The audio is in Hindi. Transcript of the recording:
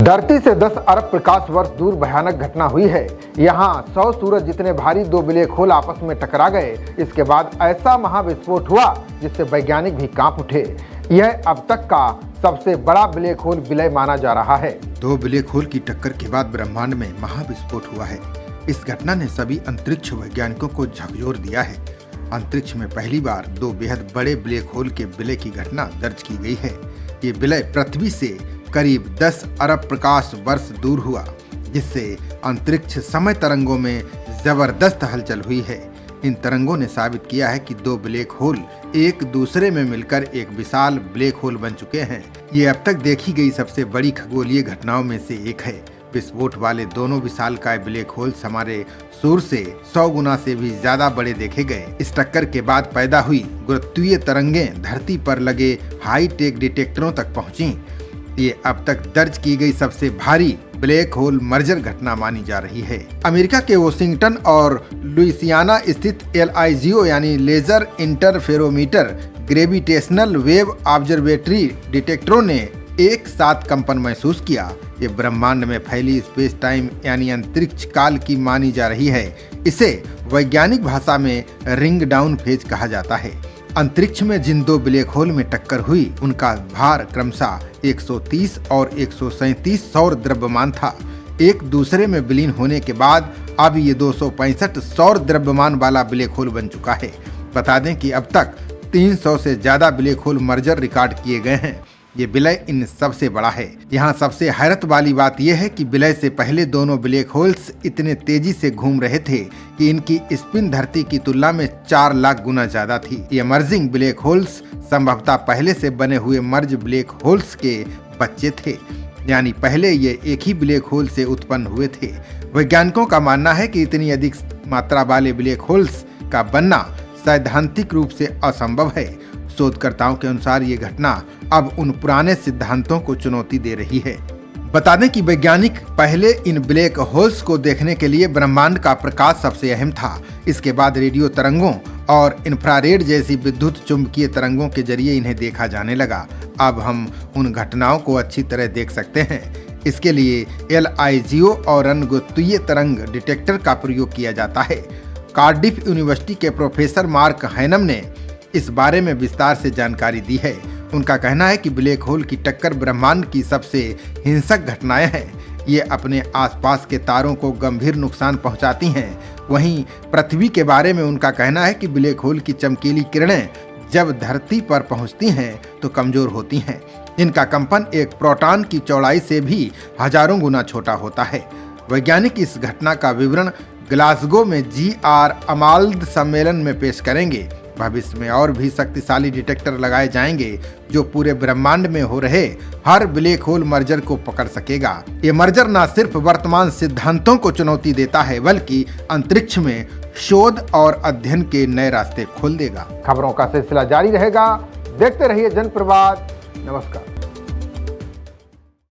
धरती से 10 अरब प्रकाश वर्ष दूर भयानक घटना हुई है। यहाँ 100 सूरज जितने भारी दो ब्लैक होल आपस में टकरा गए। इसके बाद ऐसा महाविस्फोट हुआ जिससे वैज्ञानिक भी कांप उठे। यह अब तक का सबसे बड़ा ब्लैक होल विलय माना जा रहा है। दो ब्लैक होल की टक्कर के बाद ब्रह्मांड में महाविस्फोट हुआ है। इस घटना ने सभी अंतरिक्ष वैज्ञानिकों को झकझोर दिया है। अंतरिक्ष में पहली बार दो बेहद बड़े ब्लैक होल के विलय की घटना दर्ज की गई है। ये विलय पृथ्वी से करीब 10 अरब प्रकाश वर्ष दूर हुआ, जिससे अंतरिक्ष समय तरंगों में जबरदस्त हलचल हुई है। इन तरंगों ने साबित किया है कि दो ब्लैक होल एक दूसरे में मिलकर एक विशाल ब्लैक होल बन चुके हैं। ये अब तक देखी गई सबसे बड़ी खगोलीय घटनाओं में से एक है। विस्फोट वाले दोनों विशालकाय ब्लैक होल्स हमारे सूर्य से 100 गुना से भी ज्यादा बड़े देखे गए। इस टक्कर के बाद पैदा हुई गुरुत्वीय तरंगें धरती पर लगे हाई टेक डिटेक्टरों तक पहुंची। ये अब तक दर्ज की गई सबसे भारी ब्लैक होल मर्जर घटना मानी जा रही है। अमेरिका के वॉशिंगटन और लुइसियाना स्थित LIGO यानी laser interferometer gravitational wave observatory डिटेक्टरों ने एक साथ कंपन महसूस किया। ये ब्रह्मांड में फैली स्पेस टाइम यानी अंतरिक्ष काल की मानी जा रही है। इसे वैज्ञानिक भाषा में रिंग डाउन फेज कहा जाता है। अंतरिक्ष में जिन दो ब्लैक होल में टक्कर हुई उनका भार क्रमशः 130 और 137 सौर द्रव्यमान था। एक दूसरे में विलीन होने के बाद अब ये 265 सौर द्रव्यमान वाला ब्लैक होल बन चुका है। बता दें कि अब तक 300 से ज्यादा ब्लैक होल मर्जर रिकॉर्ड किए गए हैं। ये विलय इन सबसे बड़ा है। यहाँ सबसे हैरत वाली बात यह है कि विलय से पहले दोनों ब्लैक होल्स इतने तेजी से घूम रहे थे कि इनकी स्पिन धरती की तुलना में 4 लाख गुना ज्यादा थी। ये मर्जिंग ब्लैक होल्स संभवतः पहले से बने हुए मर्ज ब्लैक होल्स के बच्चे थे, यानी पहले ये एक ही ब्लैक होल से उत्पन्न हुए थे। वैज्ञानिकों का मानना है कि इतनी अधिक मात्रा वाले ब्लैक होल्स का बनना सैद्धांतिक रूप से असंभव है। शोधकर्ताओं के अनुसार ये घटना अब उन पुराने सिद्धांतों को चुनौती दे रही है। बता दें कि वैज्ञानिक पहले इन ब्लैक होल्स को देखने के लिए ब्रह्मांड का प्रकाश सबसे अहम था। इसके बाद रेडियो तरंगों और इंफ्रारेड जैसी विद्युत चुंबकीय तरंगों के जरिए इन्हें देखा जाने लगा। अब हम उन घटनाओं को अच्छी तरह देख सकते हैं। इसके लिए LIGO और अनुगुत्वीय तरंग डिटेक्टर का प्रयोग किया जाता है। कार्डिफ यूनिवर्सिटी के प्रोफेसर मार्क हैनम ने इस बारे में विस्तार से जानकारी दी है। उनका कहना है कि ब्लैक होल की टक्कर ब्रह्मांड की सबसे हिंसक घटनाएं हैं। ये अपने आसपास के तारों को गंभीर नुकसान पहुंचाती हैं। वहीं पृथ्वी के बारे में उनका कहना है कि ब्लैक होल की चमकीली किरणें जब धरती पर पहुंचती हैं तो कमजोर होती हैं। इनका कंपन एक प्रोटॉन की चौड़ाई से भी हजारों गुना छोटा होता है। वैज्ञानिक इस घटना का विवरण ग्लासगो में GR अमाल्द सम्मेलन में पेश करेंगे। भविष्य में और भी शक्तिशाली डिटेक्टर लगाए जाएंगे जो पूरे ब्रह्मांड में हो रहे हर ब्लैक होल मर्जर को पकड़ सकेगा। ये मर्जर न सिर्फ वर्तमान सिद्धांतों को चुनौती देता है बल्कि अंतरिक्ष में शोध और अध्ययन के नए रास्ते खोल देगा। खबरों का सिलसिला जारी रहेगा। देखते रहिए जनप्रवाद। नमस्कार।